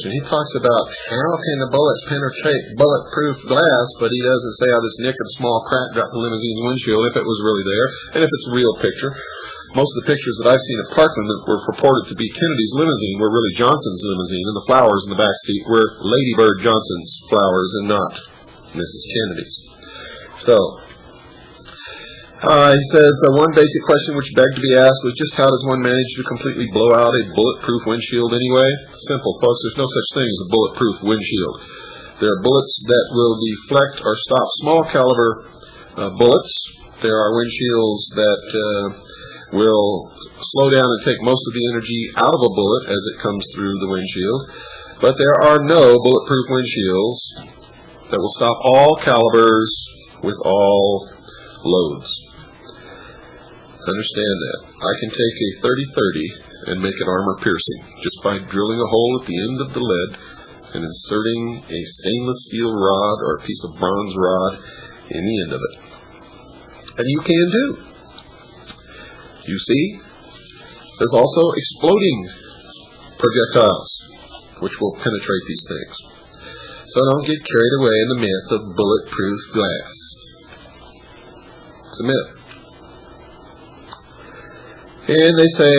And he talks about how can the bullets penetrate bulletproof glass, but he doesn't say how this nick and small crack got the limousine's windshield, if it was really there, and if it's a real picture. Most of the pictures that I've seen at Parkland that were purported to be Kennedy's limousine were really Johnson's limousine, and the flowers in the back seat were Lady Bird Johnson's flowers and not Mrs. Kennedy's. So, he says one basic question which begged to be asked was just how does one manage to completely blow out a bulletproof windshield anyway? Simple, folks. There's no such thing as a bulletproof windshield. There are bullets that will deflect or stop small caliber bullets. There are windshields that will slow down and take most of the energy out of a bullet as it comes through the windshield. But there are no bulletproof windshields that will stop all calibers with all loads. Understand that. I can take a 30-30 and make it armor piercing just by drilling a hole at the end of the lead and inserting a stainless steel rod or a piece of bronze rod in the end of it. And you can too. You see, there's also exploding projectiles which will penetrate these things. So don't get carried away in the myth of bulletproof glass. It's a myth. And they say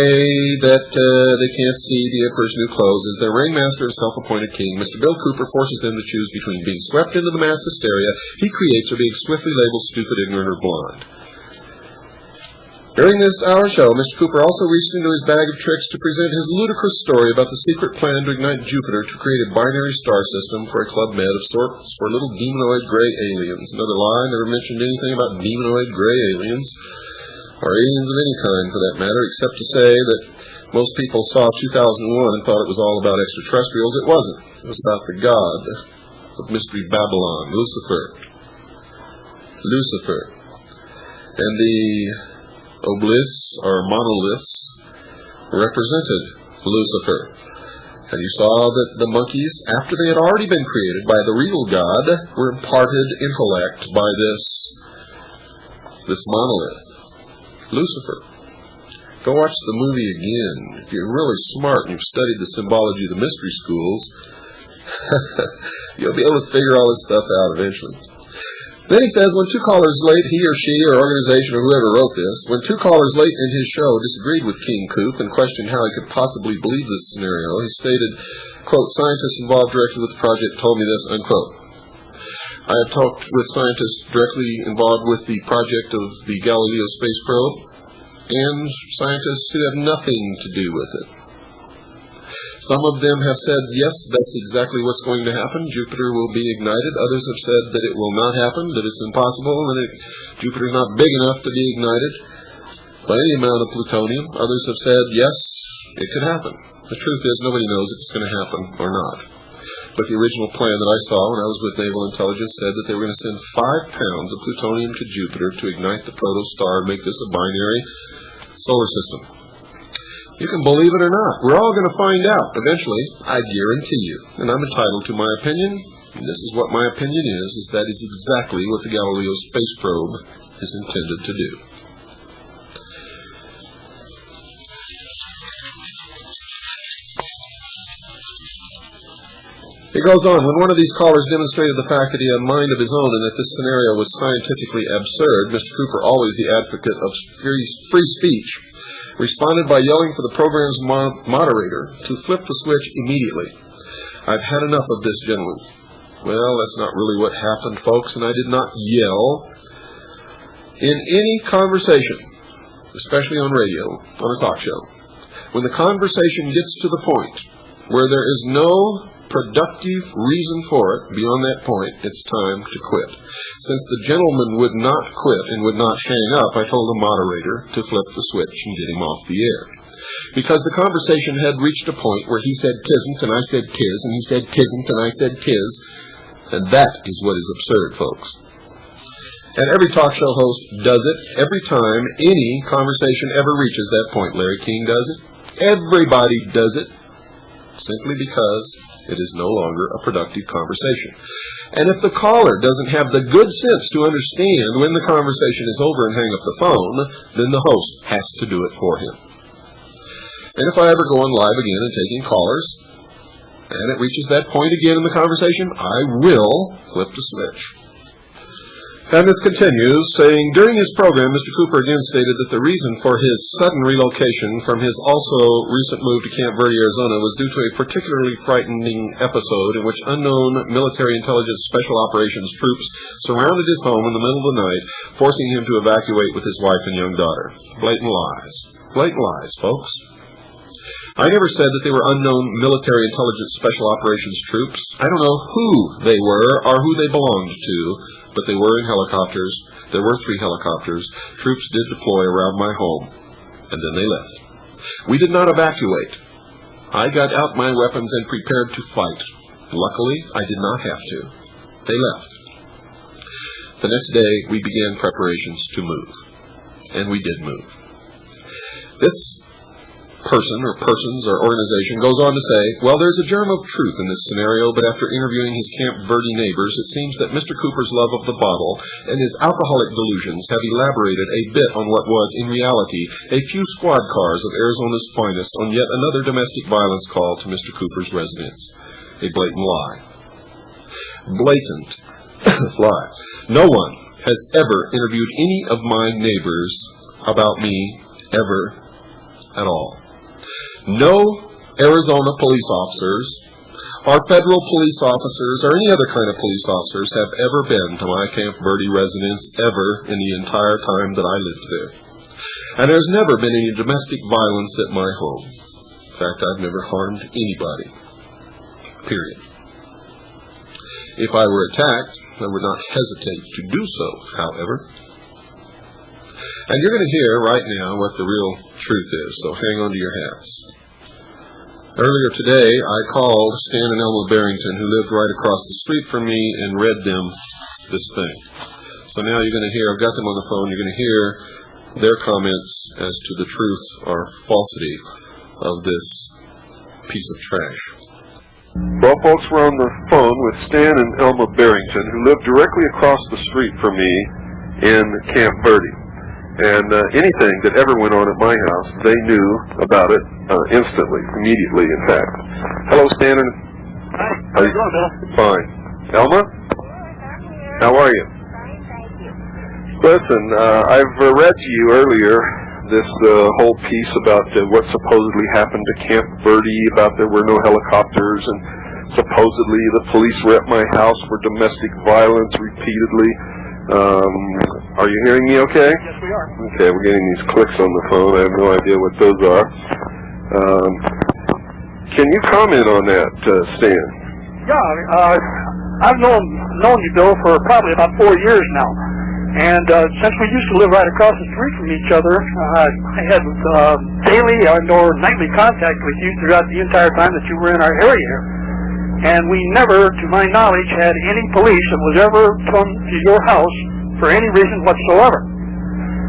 that they can't see the emperor's new clothes. As their ringmaster and self-appointed king, Mr. Bill Cooper forces them to choose between being swept into the mass hysteria he creates or being swiftly labeled stupid, ignorant, or blonde. During this hour show, Mr. Cooper also reached into his bag of tricks to present his ludicrous story about the secret plan to ignite Jupiter to create a binary star system for a Club Med of sorts for little demonoid gray aliens. Another lie, never mentioned anything about demonoid gray aliens, or aliens of any kind for that matter, except to say that most people saw 2001 and thought it was all about extraterrestrials. It wasn't. It was about the god of Mystery Babylon, Lucifer. And the obelisks or monoliths represented Lucifer. And you saw that the monkeys, after they had already been created by the real god, were imparted intellect by this monolith, Lucifer. Go watch the movie again. If you're really smart and you've studied the symbology of the mystery schools, you'll be able to figure all this stuff out eventually. Then he says, when two callers late, he or she or organization or whoever wrote this, when two callers late in his show disagreed with King Coop and questioned how he could possibly believe this scenario, he stated, quote, scientists involved directly with the project told me this, unquote. I have talked with scientists directly involved with the project of the Galileo space probe and scientists who have nothing to do with it. Some of them have said, yes, that's exactly what's going to happen. Jupiter will be ignited. Others have said that it will not happen, that it's impossible, and that Jupiter is not big enough to be ignited by any amount of plutonium. Others have said, yes, it could happen. The truth is, nobody knows if it's going to happen or not. But the original plan that I saw when I was with Naval Intelligence said that they were going to send 5 pounds of plutonium to Jupiter to ignite the protostar and make this a binary solar system. You can believe it or not. We're all going to find out eventually, I guarantee you. And I'm entitled to my opinion, and this is what my opinion is that is exactly what the Galileo space probe is intended to do. It goes on, when one of these callers demonstrated the fact that he had a mind of his own and that this scenario was scientifically absurd, Mr. Cooper, always the advocate of free speech, responded by yelling for the program's moderator to flip the switch immediately. I've had enough of this, gentlemen. Well, that's not really what happened, folks, and I did not yell. In any conversation, especially on radio, on a talk show, when the conversation gets to the point where there is no productive reason for it, beyond that point, it's time to quit. Since the gentleman would not quit and would not hang up, I told the moderator to flip the switch and get him off the air. Because the conversation had reached a point where he said tisn't and I said tis, and he said tisn't and I said tis, and that is what is absurd, folks. And every talk show host does it every time any conversation ever reaches that point. Larry King does it. Everybody does it, simply because it is no longer a productive conversation. And if the caller doesn't have the good sense to understand when the conversation is over and hang up the phone, then the host has to do it for him. And if I ever go on live again and taking callers, and it reaches that point again in the conversation, I will flip the switch. And this continues, saying, during his program, Mr. Cooper again stated that the reason for his sudden relocation from his also recent move to Camp Verde, Arizona, was due to a particularly frightening episode in which unknown military intelligence special operations troops surrounded his home in the middle of the night, forcing him to evacuate with his wife and young daughter. Blatant lies. Blatant lies, folks. I never said that they were unknown military intelligence special operations troops. I don't know who they were or who they belonged to, but they were in helicopters. There were 3 helicopters. Troops did deploy around my home, and then they left. We did not evacuate. I got out my weapons and prepared to fight. Luckily, I did not have to. They left. The next day, we began preparations to move, and we did move. This person or persons or organization goes on to say, well, there's a germ of truth in this scenario, but after interviewing his Camp Verde neighbors, it seems that Mr. Cooper's love of the bottle and his alcoholic delusions have elaborated a bit on what was, in reality, a few squad cars of Arizona's finest on yet another domestic violence call to Mr. Cooper's residence. A blatant lie. Blatant lie. No one has ever interviewed any of my neighbors about me, ever, at all. No Arizona police officers or federal police officers or any other kind of police officers have ever been to my Camp Verde residence ever in the entire time that I lived there. And there's never been any domestic violence at my home. In fact, I've never harmed anybody. Period. If I were attacked, I would not hesitate to do so, however. And you're going to hear right now what the real truth is, so hang on to your hats. Earlier today, I called Stan and Elma Barrington, who lived right across the street from me, and read them this thing. So now you're going to hear, I've got them on the phone, you're going to hear their comments as to the truth or falsity of this piece of trash. Well, folks, we're on the phone with Stan and Elma Barrington, who lived directly across the street from me in Camp Verde. And anything that ever went on at my house, they knew about it instantly, immediately, in fact. Hello, Stan. Hi. How you doing, Bill? Fine. Elma? How are you? Fine, thank you. Listen, I've read to you earlier this whole piece about what supposedly happened to Camp Verde, about there were no helicopters, and supposedly the police were at my house for domestic violence repeatedly. Are you hearing me okay? Yes, we are. Okay, we're getting these clicks on the phone. I have no idea what those are. Can you comment on that, Stan? Yeah, I've known you, Bill, for probably about 4 years now. And since we used to live right across the street from each other, I had daily or nightly contact with you throughout the entire time that you were in our area. And we never, to my knowledge, had any police that was ever come to your house for any reason whatsoever.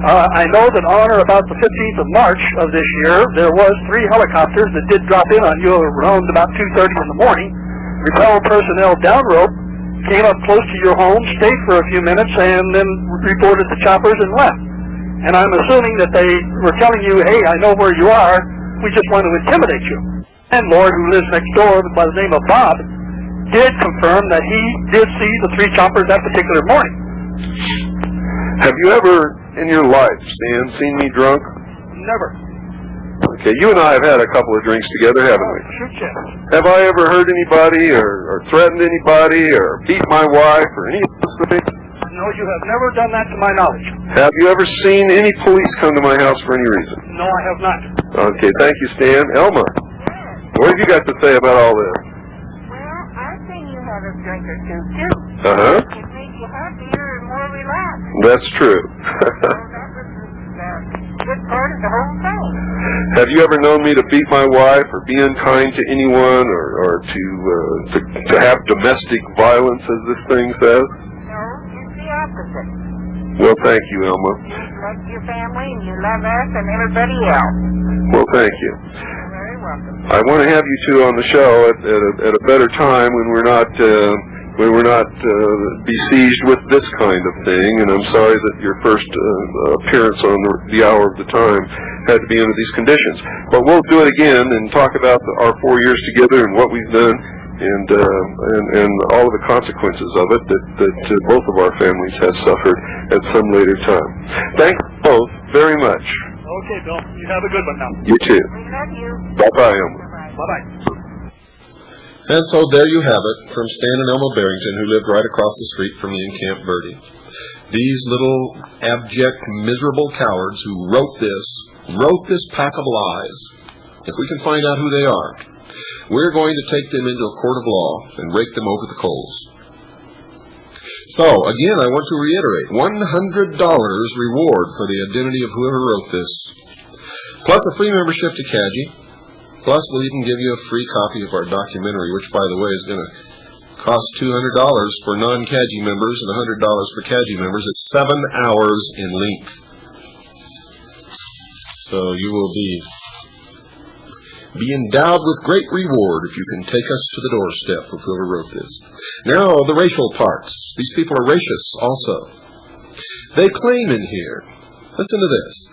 I know that on or about the 15th of March of this year, there was 3 helicopters that did drop in on you around about 2:30 in the morning. Repelled personnel down rope, came up close to your home, stayed for a few minutes, and then reported the choppers and left. And I'm assuming that they were telling you, hey, I know where you are, we just want to intimidate you. And Lord, who lives next door by the name of Bob, did confirm that he did see the 3 choppers that particular morning. Have you ever, in your life, Stan, seen me drunk? Never. Okay, you and I have had a couple of drinks together, haven't we? Shoot, yes. Have I ever hurt anybody or threatened anybody or beat my wife or any of those things? No, you have never done that to my knowledge. Have you ever seen any police come to my house for any reason? No, I have not. Okay, thank you, Stan. Elma, what have you got to say about all this? Well, I've seen you have a drink or two, too. Uh-huh. It made you happier and more relaxed. That's true. So that was a good part of the whole thing. Have you ever known me to beat my wife or be unkind to anyone or to have domestic violence, as this thing says? No, it's the opposite. Well, thank you, Elma. You love your family and you love us and everybody else. Well, thank you. You're very welcome. I want to have you two on the show at a better time when we're not we were not besieged with this kind of thing, and I'm sorry that your first appearance on the hour of the time had to be under these conditions. But we'll do it again and talk about our 4 years together and what we've done, and all of the consequences of it that both of our families have suffered at some later time. Thank you both very much. Okay, Bill. You have a good one now. You too. We love you. Bye-bye, Elmer. Bye-bye. And so there you have it, from Stan and Elma Barrington, who lived right across the street from me in Camp Verde. These little abject, miserable cowards who wrote this pack of lies. If we can find out who they are, we're going to take them into a court of law and rake them over the coals. So, again, I want to reiterate, $100 reward for the identity of whoever wrote this, plus a free membership to CAGI. Plus, we'll even give you a free copy of our documentary, which, by the way, is going to cost $200 for non-CAGI members and $100 for CAGI members. It's 7 hours in length. So you will be endowed with great reward if you can take us to the doorstep of whoever wrote this. Now, the racial parts. These people are racists also. They claim in here, listen to this.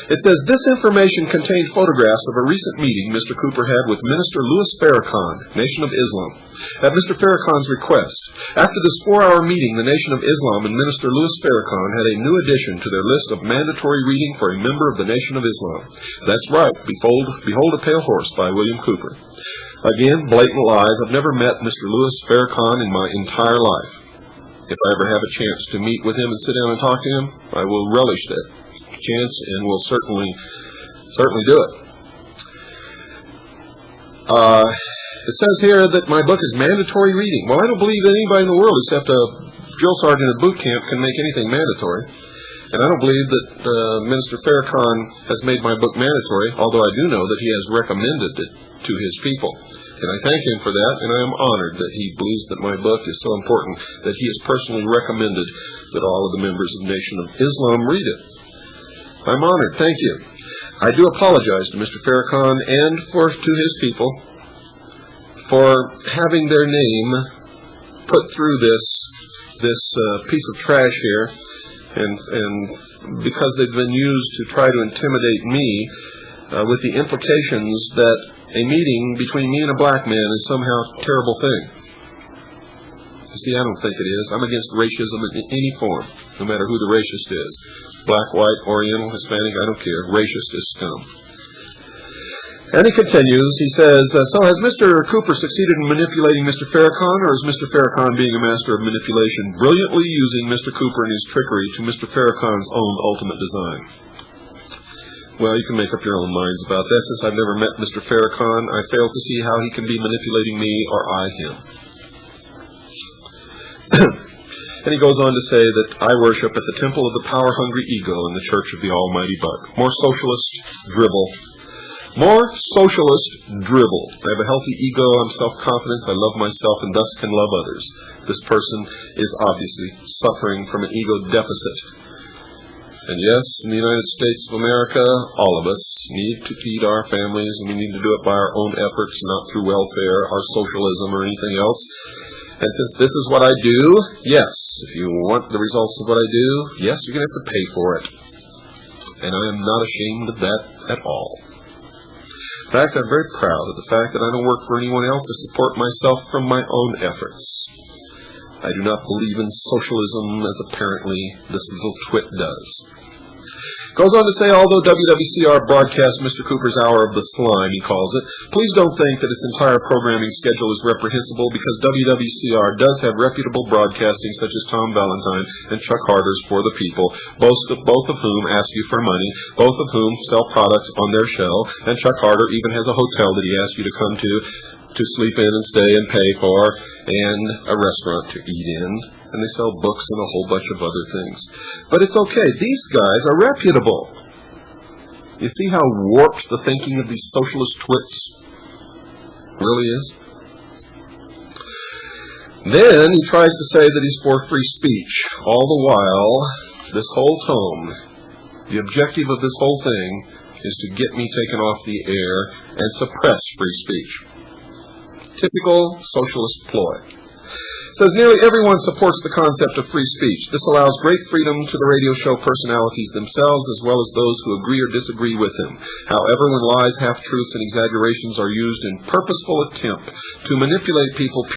It says, this information contained photographs of a recent meeting Mr. Cooper had with Minister Louis Farrakhan, Nation of Islam, at Mr. Farrakhan's request. After this 4-hour meeting, the Nation of Islam and Minister Louis Farrakhan had a new addition to their list of mandatory reading for a member of the Nation of Islam. That's right, Behold a Pale Horse by William Cooper. Again, blatant lies. I've never met Mr. Louis Farrakhan in my entire life. If I ever have a chance to meet with him and sit down and talk to him, I will relish that chance and will certainly do it. It says here that my book is mandatory reading. Well, I don't believe that anybody in the world except a drill sergeant at boot camp can make anything mandatory. And I don't believe that Minister Farrakhan has made my book mandatory, although I do know that he has recommended it to his people. And I thank him for that, and I am honored that he believes that my book is so important that he has personally recommended that all of the members of the Nation of Islam read it. I'm honored. Thank you. I do apologize to Mr. Farrakhan and to his people for having their name put through this piece of trash here, and because they've been used to try to intimidate me with the implications that a meeting between me and a black man is somehow a terrible thing. You see, I don't think it is. I'm against racism in any form, no matter who the racist is. Black, white, Oriental, Hispanic, I don't care. Racist is scum. And he continues, he says, so has Mr. Cooper succeeded in manipulating Mr. Farrakhan, or is Mr. Farrakhan being a master of manipulation, brilliantly using Mr. Cooper and his trickery to Mr. Farrakhan's own ultimate design? Well, you can make up your own minds about that. Since I've never met Mr. Farrakhan, I fail to see how he can be manipulating me or I him. And he goes on to say that I worship at the temple of the power-hungry ego in the church of the almighty buck. More socialist dribble. More socialist dribble. I have a healthy ego, I'm self-confident, I love myself, and thus can love others. This person is obviously suffering from an ego deficit. And yes, in the United States of America, all of us need to feed our families, and we need to do it by our own efforts, not through welfare or socialism or anything else. And since this is what I do, yes, if you want the results of what I do, yes, you're going to have to pay for it. And I am not ashamed of that at all. In fact, I'm very proud of the fact that I don't work for anyone else to support myself from my own efforts. I do not believe in socialism as apparently this little twit does. Goes on to say, although WWCR broadcasts Mr. Cooper's Hour of the Slime, he calls it, please don't think that its entire programming schedule is reprehensible, because WWCR does have reputable broadcasting such as Tom Valentine and Chuck Harder's For the People, both of whom ask you for money, both of whom sell products on their show, and Chuck Harder even has a hotel that he asks you to come to sleep in and stay and pay for, and a restaurant to eat in. And they sell books and a whole bunch of other things. But it's okay. These guys are reputable. You see how warped the thinking of these socialist twits really is? Then he tries to say that he's for free speech. All the while, this whole tome, the objective of this whole thing is to get me taken off the air and suppress free speech. Typical socialist ploy. Says nearly everyone supports the concept of free speech. This allows great freedom to the radio show personalities themselves as well as those who agree or disagree with them. However, when lies, half-truths, and exaggerations are used in purposeful attempt to manipulate people